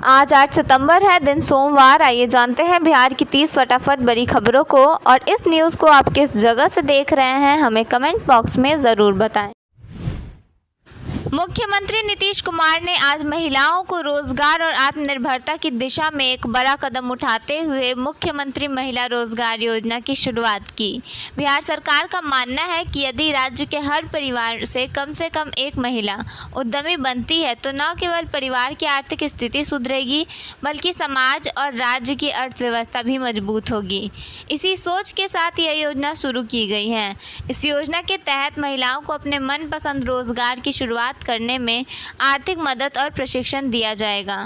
आज 8 सितंबर है, दिन सोमवार। आइए जानते हैं बिहार की 30 फटाफट बड़ी खबरों को। और इस न्यूज़ को आप किस जगह से देख रहे हैं, हमें कमेंट बॉक्स में ज़रूर बताएं। मुख्यमंत्री नीतीश कुमार ने आज महिलाओं को रोजगार और आत्मनिर्भरता की दिशा में एक बड़ा कदम उठाते हुए मुख्यमंत्री महिला रोजगार योजना की शुरुआत की। बिहार सरकार का मानना है कि यदि राज्य के हर परिवार से कम एक महिला उद्यमी बनती है तो न केवल परिवार की आर्थिक स्थिति सुधरेगी बल्कि समाज और राज्य की अर्थव्यवस्था भी मजबूत होगी। इसी सोच के साथ यह योजना शुरू की गई है। इस योजना के तहत महिलाओं को अपने मनपसंद रोजगार की शुरुआत करने में आर्थिक मदद और प्रशिक्षण दिया जाएगा।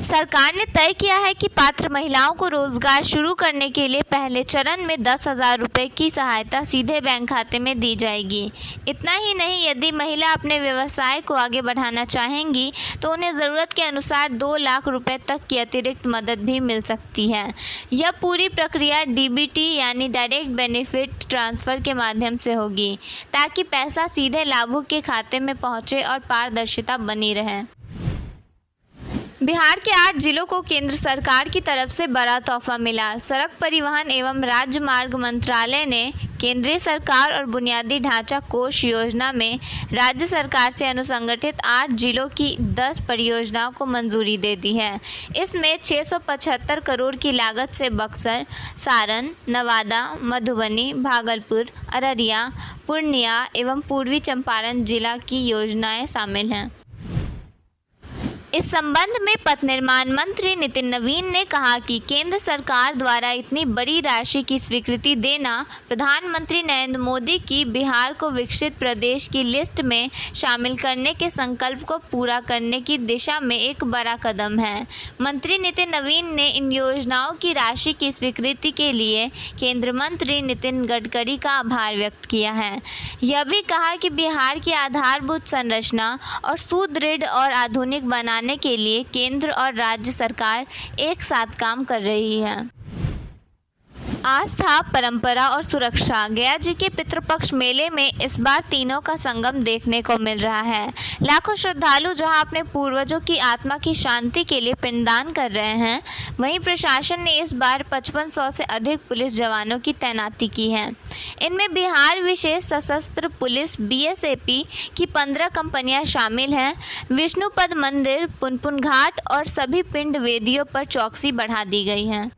सरकार ने तय किया है कि पात्र महिलाओं को रोजगार शुरू करने के लिए पहले चरण में 10,000 रुपये की सहायता सीधे बैंक खाते में दी जाएगी। इतना ही नहीं, यदि महिला अपने व्यवसाय को आगे बढ़ाना चाहेंगी तो उन्हें ज़रूरत के अनुसार 2 लाख रुपए तक की अतिरिक्त मदद भी मिल सकती है। यह पूरी प्रक्रिया डीबीटी यानी डायरेक्ट बेनिफिट ट्रांसफ़र के माध्यम से होगी ताकि पैसा सीधे लाभुक के खाते में पहुँचे और पारदर्शिता बनी रहे। बिहार के 8 जिलों को केंद्र सरकार की तरफ से बड़ा तोहफा मिला। सड़क परिवहन एवं राजमार्ग मंत्रालय ने केंद्रीय सरकार और बुनियादी ढांचा कोष योजना में राज्य सरकार से अनुसंगठित 8 जिलों की 10 परियोजनाओं को मंजूरी दे दी है। इसमें 675 करोड़ की लागत से बक्सर, सारण, नवादा, मधुबनी, भागलपुर, अररिया, पूर्णिया एवं पूर्वी चंपारण जिला की योजनाएं शामिल हैं। इस संबंध में पथ निर्माण मंत्री नितिन नवीन ने कहा कि केंद्र सरकार द्वारा इतनी बड़ी राशि की स्वीकृति देना प्रधानमंत्री नरेंद्र मोदी की बिहार को विकसित प्रदेश की लिस्ट में शामिल करने के संकल्प को पूरा करने की दिशा में एक बड़ा कदम है। मंत्री नितिन नवीन ने इन योजनाओं की राशि की स्वीकृति के लिए केंद्रीय मंत्री नितिन गडकरी का आभार व्यक्त किया है। यह भी कहा कि बिहार की आधारभूत संरचना और सुदृढ़ और आधुनिक बनाने के लिए केंद्र और राज्य सरकार एक साथ काम कर रही है। आस्था, परंपरा और सुरक्षा। गया जी के पितृपक्ष मेले में इस बार तीनों का संगम देखने को मिल रहा है। लाखों श्रद्धालु जहां अपने पूर्वजों की आत्मा की शांति के लिए पिंडदान कर रहे हैं, वहीं प्रशासन ने इस बार 5500 से अधिक पुलिस जवानों की तैनाती की है। इनमें बिहार विशेष सशस्त्र पुलिस बीएसएपी की 15 कंपनियां शामिल हैं। विष्णुपद मंदिर, पुनपुन घाट और सभी पिंड वेदियों पर चौकसी बढ़ा दी गई है।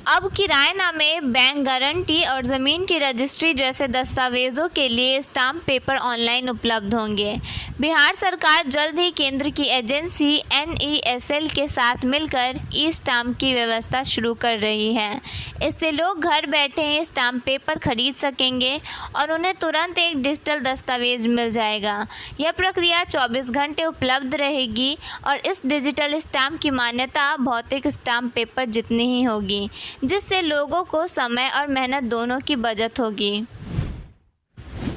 अब किराएनामे, बैंक गारंटी और ज़मीन की रजिस्ट्री जैसे दस्तावेज़ों के लिए स्टाम्प पेपर ऑनलाइन उपलब्ध होंगे। बिहार सरकार जल्द ही केंद्र की एजेंसी NESL के साथ मिलकर ई स्टाम्प की व्यवस्था शुरू कर रही है। इससे लोग घर बैठे ही स्टाम्प पेपर खरीद सकेंगे और उन्हें तुरंत एक डिजिटल दस्तावेज मिल जाएगा। यह प्रक्रिया 24 घंटे उपलब्ध रहेगी और इस डिजिटल स्टाम्प की मान्यता भौतिक स्टाम्प पेपर जितनी ही होगी, जिससे लोगों को समय और मेहनत दोनों की बचत होगी।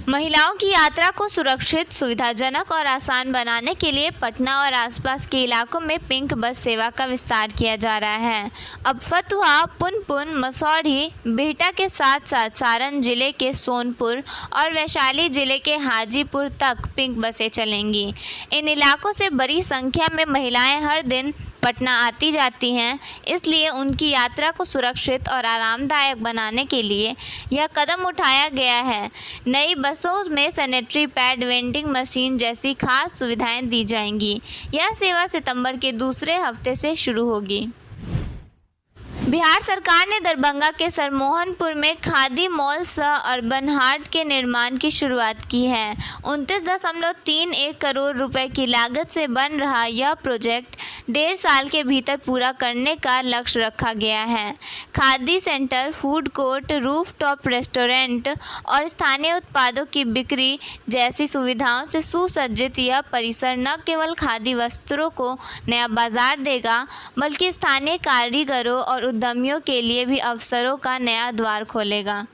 महिलाओं की यात्रा को सुरक्षित, सुविधाजनक और आसान बनाने के लिए पटना और आसपास के इलाकों में पिंक बस सेवा का विस्तार किया जा रहा है। अब फतुहा, पुनपुन, मसौढ़ी, बिहटा के साथ साथ सारण जिले के सोनपुर और वैशाली जिले के हाजीपुर तक पिंक बसें चलेंगी। इन इलाकों से बड़ी संख्या में महिलाएं हर दिन पटना आती जाती हैं, इसलिए उनकी यात्रा को सुरक्षित और आरामदायक बनाने के लिए यह कदम उठाया गया है। नई बसों में सैनिटरी पैड, वेंडिंग मशीन जैसी खास सुविधाएं दी जाएंगी। यह सेवा सितंबर के दूसरे हफ्ते से शुरू होगी। बिहार सरकार ने दरभंगा के सरमोहनपुर में खादी मॉल सह अर्बन हाट के निर्माण की शुरुआत की है। 29.31 करोड़ रुपए की लागत से बन रहा यह प्रोजेक्ट 1.5 साल के भीतर पूरा करने का लक्ष्य रखा गया है। Khadi centre, food court, rooftop restaurant और स्थानीय उत्पादों की बिक्री जैसी सुविधाओं से सुसज्जित यह परिसर न केवल खादी वस्त्रों को नया बाजार देगा बल्कि स्थानीय कारीगरों और उद्यमियों के लिए भी अवसरों का नया द्वार खोलेगा।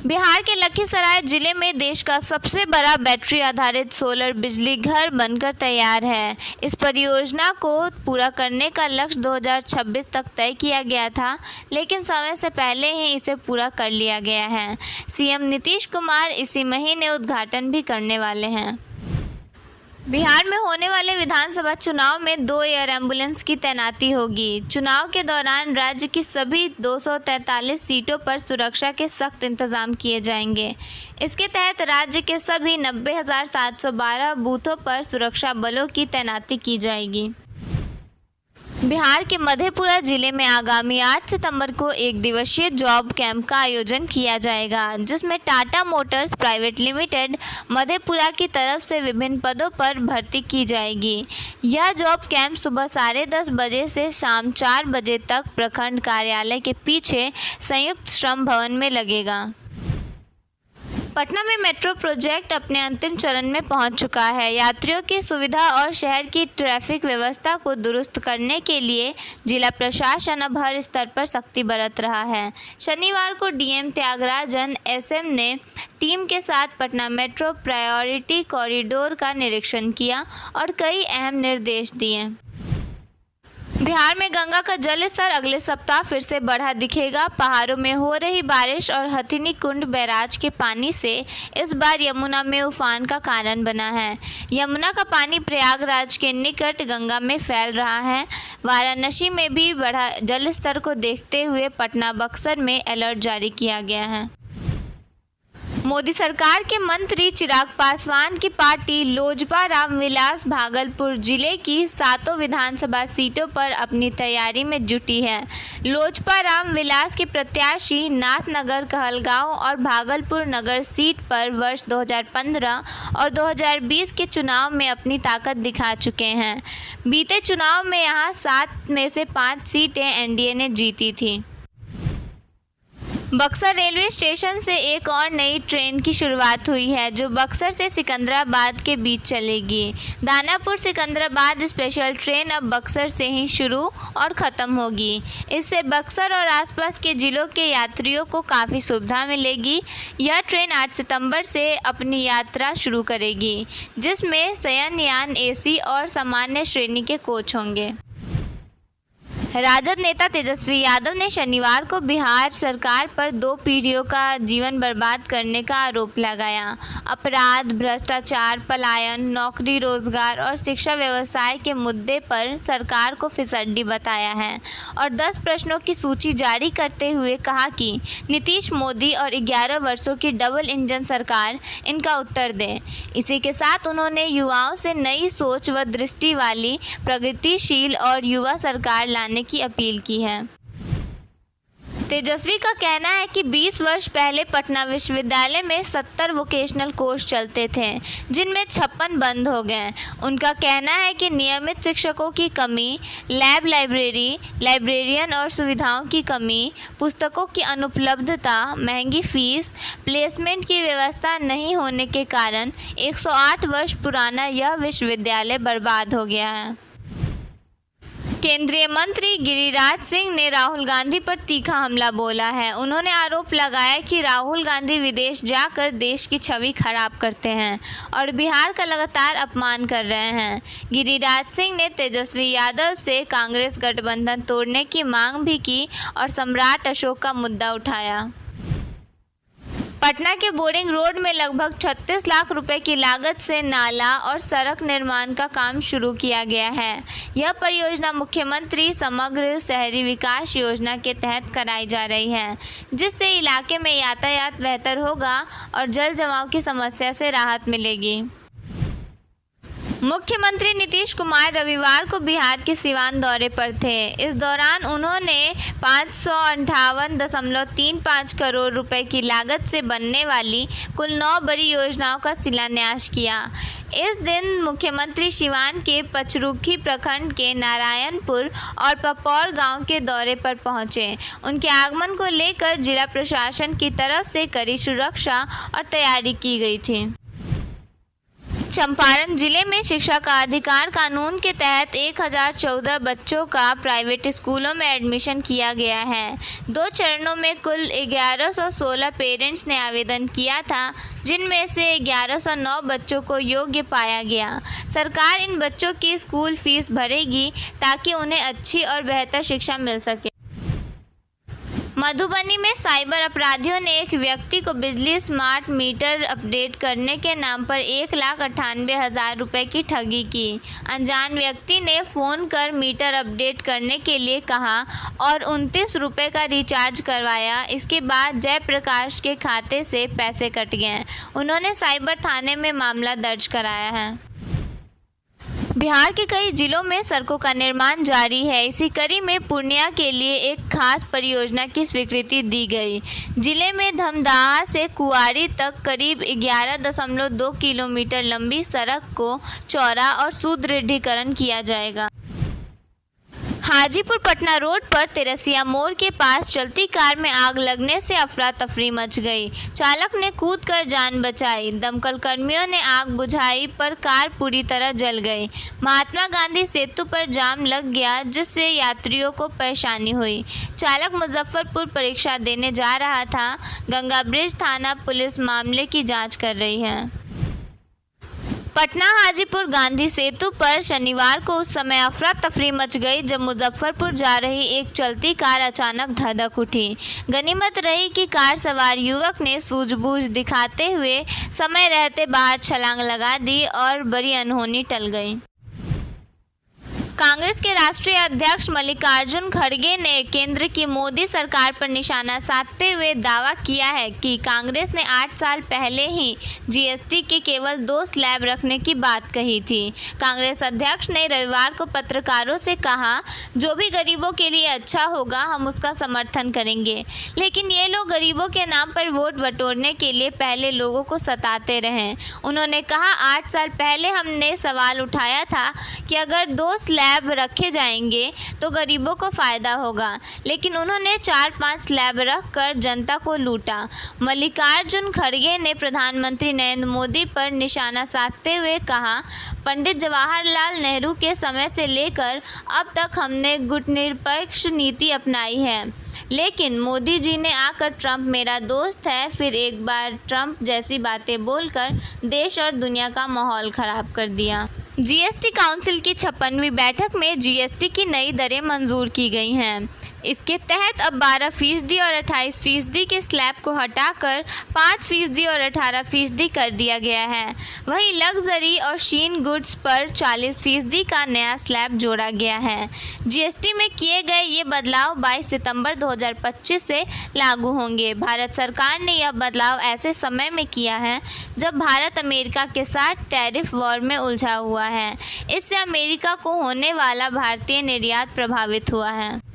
बिहार के लखीसराय जिले में देश का सबसे बड़ा बैटरी आधारित सोलर बिजली घर बनकर तैयार है। इस परियोजना को पूरा करने का लक्ष्य 2026 तक तय किया गया था, लेकिन समय से पहले ही इसे पूरा कर लिया गया है। सीएम नीतीश कुमार इसी महीने उद्घाटन भी करने वाले हैं। बिहार में होने वाले विधानसभा चुनाव में 2 एयर एम्बुलेंस की तैनाती होगी। चुनाव के दौरान राज्य की सभी 243 सीटों पर सुरक्षा के सख्त इंतजाम किए जाएंगे। इसके तहत राज्य के सभी 90,712 बूथों पर सुरक्षा बलों की तैनाती की जाएगी। बिहार के मधेपुरा जिले में आगामी 8 सितंबर को एक दिवसीय जॉब कैंप का आयोजन किया जाएगा, जिसमें Tata Motors private limited Madhepura की तरफ से विभिन्न पदों पर भर्ती की जाएगी। यह जॉब कैंप सुबह 10:30 बजे से शाम 4 बजे तक प्रखंड कार्यालय के पीछे संयुक्त श्रम भवन में लगेगा। पटना में मेट्रो प्रोजेक्ट अपने अंतिम चरण में पहुंच चुका है। यात्रियों की सुविधा और शहर की ट्रैफिक व्यवस्था को दुरुस्त करने के लिए जिला प्रशासन अब हर स्तर पर सख्ती बरत रहा है। शनिवार को डीएम त्यागराजन एसएम ने टीम के साथ पटना मेट्रो प्रायोरिटी कॉरिडोर का निरीक्षण किया और कई अहम निर्देश दिए। बिहार में गंगा का जल स्तर अगले सप्ताह फिर से बढ़ा दिखेगा। पहाड़ों में हो रही बारिश और हथिनी कुंड बैराज के पानी से इस बार यमुना में उफान का कारण बना है। यमुना का पानी प्रयागराज के निकट गंगा में फैल रहा है। वाराणसी में भी बढ़ा जल स्तर को देखते हुए पटना बक्सर में अलर्ट जारी किया गया है। मोदी सरकार के मंत्री चिराग पासवान की पार्टी लोजपा रामविलास भागलपुर जिले की 7 विधानसभा सीटों पर अपनी तैयारी में जुटी है। लोजपा रामविलास के प्रत्याशी नाथनगर, कहलगांव और भागलपुर नगर सीट पर वर्ष 2015 और 2020 के चुनाव में अपनी ताकत दिखा चुके हैं। बीते चुनाव में यहां 7 में से 5 सीटें एनडीए ने जीती थी। बक्सर रेलवे स्टेशन से एक और नई ट्रेन की शुरुआत हुई है, जो बक्सर से सिकंदराबाद के बीच चलेगी। दानापुर सिकंदराबाद स्पेशल ट्रेन अब बक्सर से ही शुरू और ख़त्म होगी। इससे बक्सर और आसपास के ज़िलों के यात्रियों को काफ़ी सुविधा मिलेगी। यह ट्रेन 8 सितंबर से अपनी यात्रा शुरू करेगी, जिसमें शयनयान, एसी और सामान्य श्रेणी के कोच होंगे। राजद नेता तेजस्वी यादव ने शनिवार को बिहार सरकार पर 2 पीढ़ियों का जीवन बर्बाद करने का आरोप लगाया। अपराध, भ्रष्टाचार, पलायन, नौकरी, रोजगार और शिक्षा व्यवसाय के मुद्दे पर सरकार को फिसड्डी बताया है और 10 प्रश्नों की सूची जारी करते हुए कहा कि नीतीश मोदी और 11 वर्षों की डबल इंजन सरकार इनका उत्तर दे। इसी के साथ उन्होंने युवाओं से नई सोच व दृष्टि वाली प्रगतिशील और युवा सरकार लाने की अपील की है। तेजस्वी का कहना है कि 20 वर्ष पहले पटना विश्वविद्यालय में 70 वोकेशनल कोर्स चलते थे, जिनमें 56 बंद हो गए। उनका कहना है कि नियमित शिक्षकों की कमी, लैब, लाइब्रेरियन और सुविधाओं की कमी, पुस्तकों की अनुपलब्धता, महंगी फीस, प्लेसमेंट की व्यवस्था नहीं होने के कारण 108 वर्ष पुराना यह विश्वविद्यालय बर्बाद हो गया है। केंद्रीय मंत्री गिरिराज सिंह ने राहुल गांधी पर तीखा हमला बोला है। उन्होंने आरोप लगाया कि राहुल गांधी विदेश जाकर देश की छवि खराब करते हैं और बिहार का लगातार अपमान कर रहे हैं। गिरिराज सिंह ने तेजस्वी यादव से कांग्रेस गठबंधन तोड़ने की मांग भी की और सम्राट अशोक का मुद्दा उठाया। पटना के बोरिंग रोड में लगभग 36 लाख रुपए की लागत से नाला और सड़क निर्माण का काम शुरू किया गया है। यह परियोजना मुख्यमंत्री समग्र शहरी विकास योजना के तहत कराई जा रही है, जिससे इलाके में यातायात बेहतर होगा और जल जमाव की समस्या से राहत मिलेगी। मुख्यमंत्री नीतीश कुमार रविवार को बिहार के सिवान दौरे पर थे। इस दौरान उन्होंने 558.35 करोड़ रुपए की लागत से बनने वाली कुल 9 बड़ी योजनाओं का शिलान्यास किया। इस दिन मुख्यमंत्री सिवान के पचरुखी प्रखंड के नारायणपुर और पपौर गांव के दौरे पर पहुंचे। उनके आगमन को लेकर जिला प्रशासन की तरफ से कड़ी सुरक्षा और तैयारी की गई थी। चंपारण जिले में शिक्षा का अधिकार कानून के तहत 1014 बच्चों का प्राइवेट स्कूलों में एडमिशन किया गया है। 2 चरणों में कुल 1116 पेरेंट्स ने आवेदन किया था, जिनमें से 1109 बच्चों को योग्य पाया गया। सरकार इन बच्चों की स्कूल फीस भरेगी ताकि उन्हें अच्छी और बेहतर शिक्षा मिल सके। मधुबनी में साइबर अपराधियों ने एक व्यक्ति को बिजली स्मार्ट मीटर अपडेट करने के नाम पर 1,98,000 रुपये की ठगी की। अनजान व्यक्ति ने फ़ोन कर मीटर अपडेट करने के लिए कहा और 29 रुपये का रिचार्ज करवाया। इसके बाद जयप्रकाश के खाते से पैसे कट गए। उन्होंने साइबर थाने में मामला दर्ज कराया है। बिहार के कई जिलों में सड़कों का निर्माण जारी है। इसी कड़ी में पूर्णिया के लिए एक खास परियोजना की स्वीकृति दी गई। जिले में धमदाहा से कुआरी तक करीब 11.2 किलोमीटर लंबी सड़क को चौड़ा और सुदृढ़ीकरण किया जाएगा। हाजीपुर पटना रोड पर तेरसिया मोड़ के पास चलती कार में आग लगने से अफरा तफरी मच गई। चालक ने कूदकर जान बचाई। दमकल कर्मियों ने आग बुझाई पर कार पूरी तरह जल गई। महात्मा गांधी सेतु पर जाम लग गया, जिससे यात्रियों को परेशानी हुई। चालक मुजफ्फरपुर परीक्षा देने जा रहा था। गंगा ब्रिज थाना पुलिस मामले की जाँच कर रही है। पटना हाजीपुर गांधी सेतु पर शनिवार को उस समय अफरा तफरी मच गई जब मुजफ्फरपुर जा रही एक चलती कार अचानक धधक उठी। गनीमत रही कि कार सवार युवक ने सूझबूझ दिखाते हुए समय रहते बाहर छलांग लगा दी और बड़ी अनहोनी टल गई। कांग्रेस के राष्ट्रीय अध्यक्ष मल्लिकार्जुन खड़गे ने केंद्र की मोदी सरकार पर निशाना साधते हुए दावा किया है कि कांग्रेस ने 8 साल पहले ही जीएसटी के केवल 2 स्लैब रखने की बात कही थी। कांग्रेस अध्यक्ष ने रविवार को पत्रकारों से कहा, जो भी गरीबों के लिए अच्छा होगा हम उसका समर्थन करेंगे, लेकिन ये लोग गरीबों के नाम पर वोट बटोरने के लिए पहले लोगों को सताते रहे। उन्होंने कहा, 8 साल पहले हमने सवाल उठाया था कि अगर 2 स्लैब रखे जाएंगे तो गरीबों को फ़ायदा होगा, लेकिन उन्होंने 4-5 स्लैब रख कर जनता को लूटा। मल्लिकार्जुन खड़गे ने प्रधानमंत्री नरेंद्र मोदी पर निशाना साधते हुए कहा, पंडित जवाहरलाल नेहरू के समय से लेकर अब तक हमने गुटनिरपेक्ष नीति अपनाई है, लेकिन मोदी जी ने आकर ट्रंप मेरा दोस्त है, फिर एक बार ट्रंप जैसी बातें बोलकर देश और दुनिया का माहौल ख़राब कर दिया। जीएसटी काउंसिल की 56वीं बैठक में जीएसटी की नई दरें मंजूर की गई हैं। इसके तहत अब 12% और 28% के स्लैब को हटाकर 5% और 18% कर दिया गया है। वहीं लग्जरी और शीन गुड्स पर 40% का नया स्लैब जोड़ा गया है। जीएसटी में किए गए ये बदलाव 22 सितंबर 2025 से लागू होंगे। भारत सरकार ने यह बदलाव ऐसे समय में किया है जब भारत अमेरिका के साथ टैरिफ वॉर में उलझा हुआ है। इससे अमेरिका को होने वाला भारतीय निर्यात प्रभावित हुआ है।